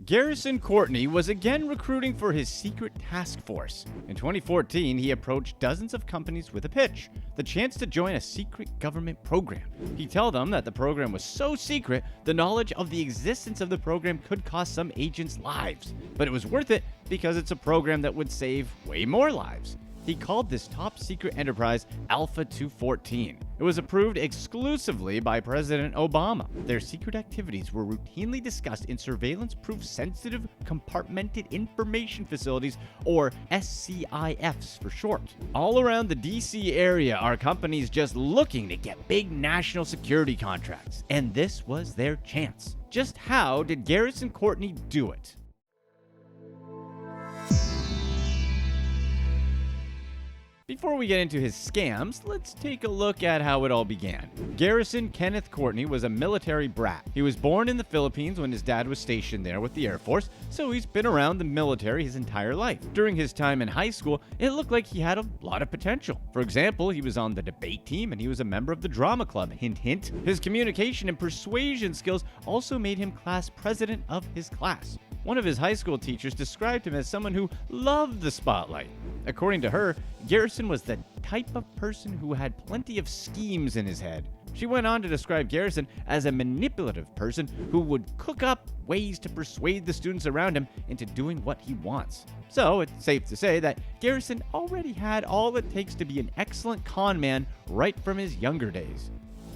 Garrison Courtney was again recruiting for his secret task force. In 2014, he approached dozens of companies with a pitch, the chance to join a secret government program. He told them that the program was so secret, the knowledge of the existence of the program could cost some agents' lives. But it was worth it because it's a program that would save way more lives. He called this top secret enterprise Alpha 214. It was approved exclusively by President Obama. Their secret activities were routinely discussed in surveillance-proof sensitive compartmented information facilities, or SCIFs for short. All around the DC area are companies just looking to get big national security contracts, and this was their chance. Just how did Garrison Courtney do it? Before we get into his scams, let's take a look at how it all began. Garrison Kenneth Courtney was a military brat. He was born in the Philippines when his dad was stationed there with the Air Force, so he's been around the military his entire life. During his time in high school, it looked like he had a lot of potential. For example, he was on the debate team and he was a member of the drama club. Hint, hint. His communication and persuasion skills also made him class president of his class. One of his high school teachers described him as someone who loved the spotlight. According to her, Garrison was the type of person who had plenty of schemes in his head. She went on to describe Garrison as a manipulative person who would cook up ways to persuade the students around him into doing what he wants. So it's safe to say that Garrison already had all it takes to be an excellent con man right from his younger days.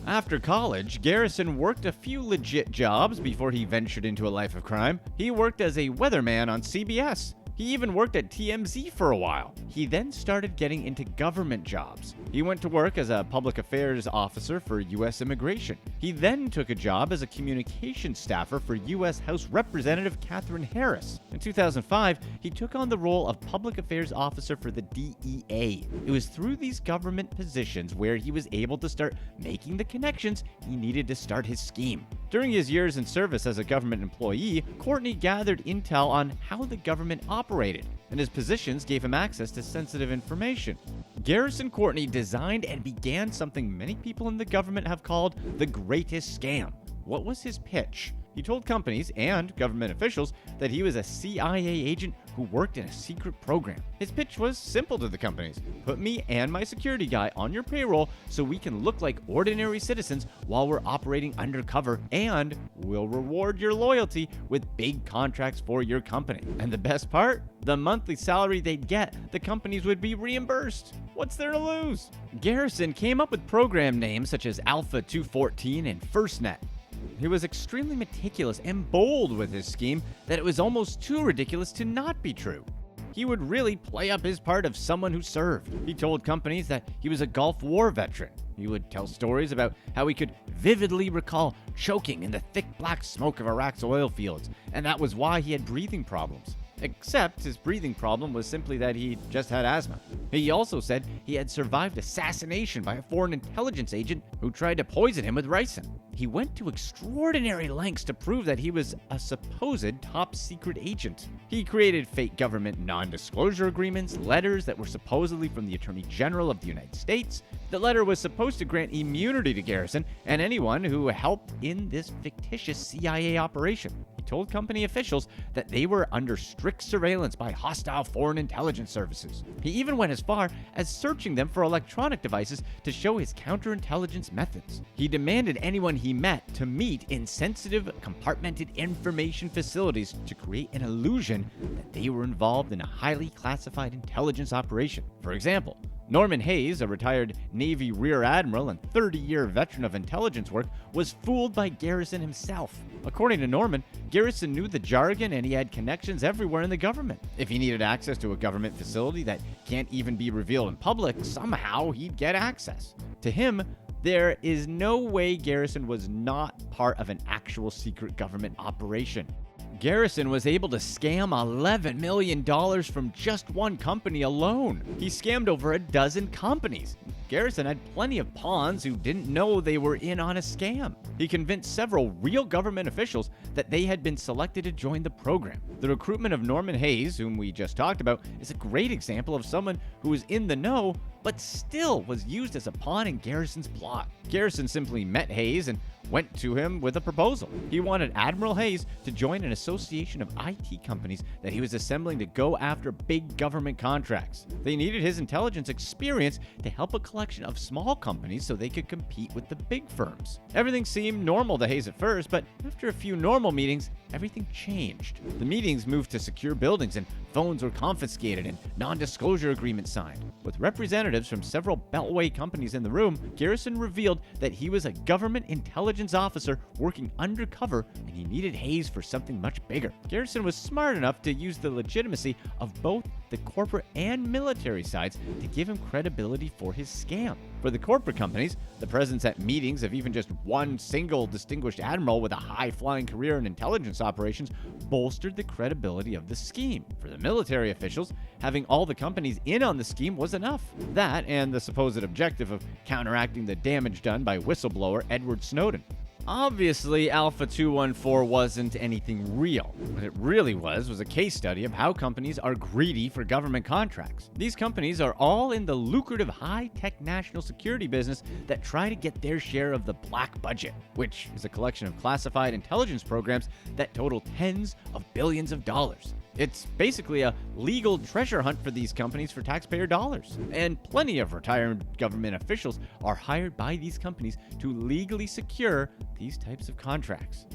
After college, Garrison worked a few legit jobs before he ventured into a life of crime. He worked as a weatherman on CBS. He even worked at TMZ for a while. He then started getting into government jobs. He went to work as a public affairs officer for U.S. Immigration. He then took a job as a communications staffer for U.S. House Representative Katherine Harris. In 2005, he took on the role of public affairs officer for the DEA. It was through these government positions where he was able to start making the connections he needed to start his scheme. During his years in service as a government employee, Courtney gathered intel on how the government operated, and his positions gave him access to sensitive information. Garrison Courtney designed and began something many people in the government have called the greatest scam. What was his pitch? He told companies and government officials that he was a CIA agent who worked in a secret program. His pitch was simple to the companies. Put me and my security guy on your payroll so we can look like ordinary citizens while we're operating undercover, and we'll reward your loyalty with big contracts for your company. And the best part? The monthly salary they'd get, the companies would be reimbursed. What's there to lose? Garrison came up with program names such as Alpha 214 and FirstNet. He was extremely meticulous and bold with his scheme that it was almost too ridiculous to not be true. He would really play up his part of someone who served. He told companies that he was a Gulf War veteran. He would tell stories about how he could vividly recall choking in the thick black smoke of Iraq's oil fields, and that was why he had breathing problems. Except his breathing problem was simply that he just had asthma. He also said he had survived assassination by a foreign intelligence agent who tried to poison him with ricin. He went to extraordinary lengths to prove that he was a supposed top secret agent. He created fake government non-disclosure agreements, letters that were supposedly from the Attorney General of the United States. The letter was supposed to grant immunity to Garrison and anyone who helped in this fictitious CIA operation. He told company officials that they were under strict surveillance by hostile foreign intelligence services. He even went as far as searching them for electronic devices to show his counterintelligence methods. He demanded anyone he met to meet in sensitive, compartmented information facilities to create an illusion that they were involved in a highly classified intelligence operation. For example, Norman Hayes, a retired Navy Rear Admiral and 30-year veteran of intelligence work, was fooled by Garrison himself. According to Norman, Garrison knew the jargon and he had connections everywhere in the government. If he needed access to a government facility that can't even be revealed in public, somehow he'd get access. To him, there is no way Garrison was not part of an actual secret government operation. Garrison was able to scam $11 million from just one company alone. He scammed over a dozen companies. Garrison had plenty of pawns who didn't know they were in on a scam. He convinced several real government officials that they had been selected to join the program. The recruitment of Norman Hayes, whom we just talked about, is a great example of someone who was in the know but still was used as a pawn in Garrison's plot. Garrison simply met Hayes and went to him with a proposal. He wanted Admiral Hayes to join an association of IT companies that he was assembling to go after big government contracts. They needed his intelligence experience to help a collection of small companies so they could compete with the big firms. Everything seemed normal to Hayes at first, but after a few normal meetings, everything changed. The meetings moved to secure buildings and phones were confiscated and non-disclosure agreements signed. With representatives from several Beltway companies in the room, Garrison revealed that he was a government intelligence officer working undercover and he needed Hayes for something much bigger. Garrison was smart enough to use the legitimacy of both the corporate and military sides to give him credibility for his scam. For the corporate companies, the presence at meetings of even just one single distinguished admiral with a high-flying career in intelligence operations bolstered the credibility of the scheme. For the military officials, having all the companies in on the scheme was enough. That and the supposed objective of counteracting the damage done by whistleblower Edward Snowden. Obviously, Alpha 214 wasn't anything real. What it really was a case study of how companies are greedy for government contracts. These companies are all in the lucrative high-tech national security business that try to get their share of the black budget, which is a collection of classified intelligence programs that total tens of billions of dollars. It's basically a legal treasure hunt for these companies for taxpayer dollars. And plenty of retired government officials are hired by these companies to legally secure these types of contracts.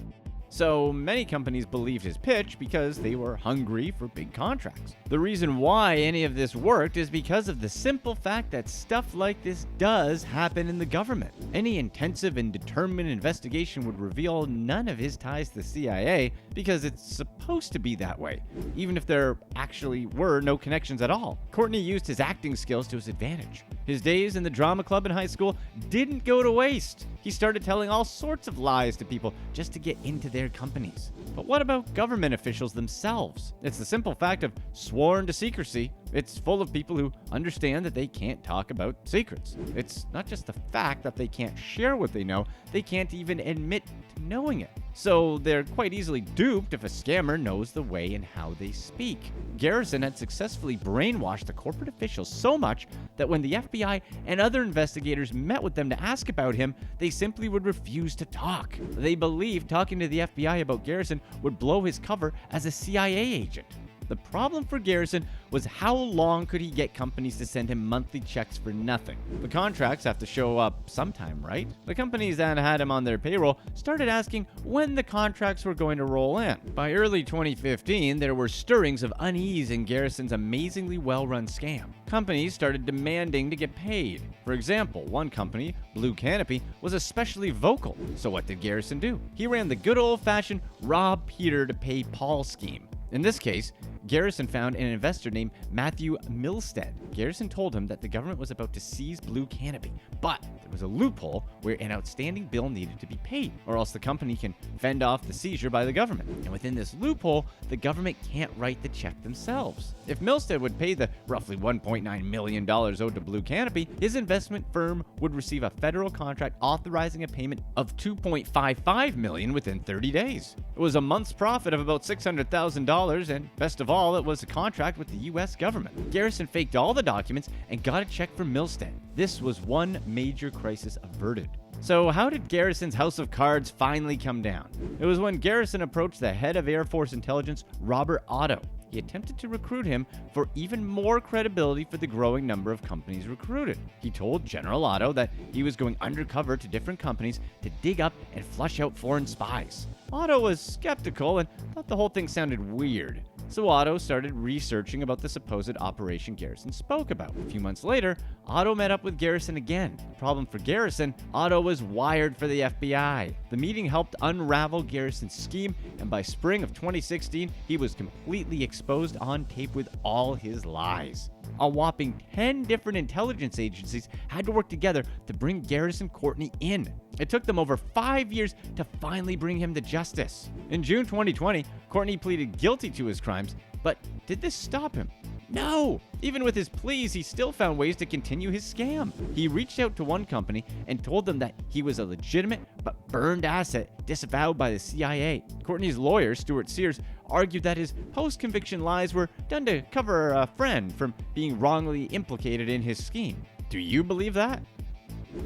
So many companies believed his pitch because they were hungry for big contracts. The reason why any of this worked is because of the simple fact that stuff like this does happen in the government. Any intensive and determined investigation would reveal none of his ties to the CIA because it's supposed to be that way, even if there actually were no connections at all. Courtney used his acting skills to his advantage. His days in the drama club in high school didn't go to waste. He started telling all sorts of lies to people just to get into their companies. But what about government officials themselves? It's the simple fact of sworn to secrecy. It's full of people who understand that they can't talk about secrets. It's not just the fact that they can't share what they know, they can't even admit to knowing it. So they're quite easily duped if a scammer knows the way and how they speak. Garrison had successfully brainwashed the corporate officials so much that when the FBI and other investigators met with them to ask about him, they simply would refuse to talk. They believed talking to the FBI about Garrison would blow his cover as a CIA agent. The problem for Garrison was how long could he get companies to send him monthly checks for nothing? The contracts have to show up sometime, right? The companies that had him on their payroll started asking when the contracts were going to roll in. By early 2015, there were stirrings of unease in Garrison's amazingly well-run scam. Companies started demanding to get paid. For example, one company, Blue Canopy, was especially vocal. So what did Garrison do? He ran the good old-fashioned rob Peter to pay Paul scheme. In this case, Garrison found an investor named Matthew Milstead. Garrison told him that the government was about to seize Blue Canopy, but there was a loophole where an outstanding bill needed to be paid, or else the company can fend off the seizure by the government. And within this loophole, the government can't write the check themselves. If Milstead would pay the roughly $1.9 million owed to Blue Canopy, his investment firm would receive a federal contract authorizing a payment of $2.55 million within 30 days. It was a month's profit of about $600,000, and best of all, it was a contract with the U.S. government. Garrison faked all the documents and got a check from Milstead. This was one major crisis averted. So how did Garrison's house of cards finally come down? It was when Garrison approached the head of Air Force Intelligence, Robert Otto. He attempted to recruit him for even more credibility for the growing number of companies recruited. He told General Otto that he was going undercover to different companies to dig up and flush out foreign spies. Otto was skeptical and thought the whole thing sounded weird. So Otto started researching about the supposed operation Garrison spoke about. A few months later, Otto met up with Garrison again. The problem for Garrison, Otto was wired for the FBI. The meeting helped unravel Garrison's scheme, and by spring of 2016, he was completely exposed on tape with all his lies. A whopping 10 different intelligence agencies had to work together to bring Garrison Courtney in. It took them over 5 years to finally bring him to justice. In June 2020, Courtney pleaded guilty to his crimes, but did this stop him? No! Even with his pleas, he still found ways to continue his scam. He reached out to one company and told them that he was a legitimate but burned asset disavowed by the CIA. Courtney's lawyer, Stuart Sears, argued that his post-conviction lies were done to cover a friend from being wrongly implicated in his scheme. Do you believe that?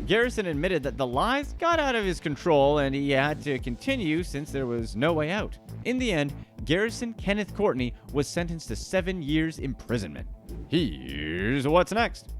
Garrison admitted that the lies got out of his control and he had to continue since there was no way out. In the end, Garrison Kenneth Courtney was sentenced to 7 years imprisonment. Here's what's next.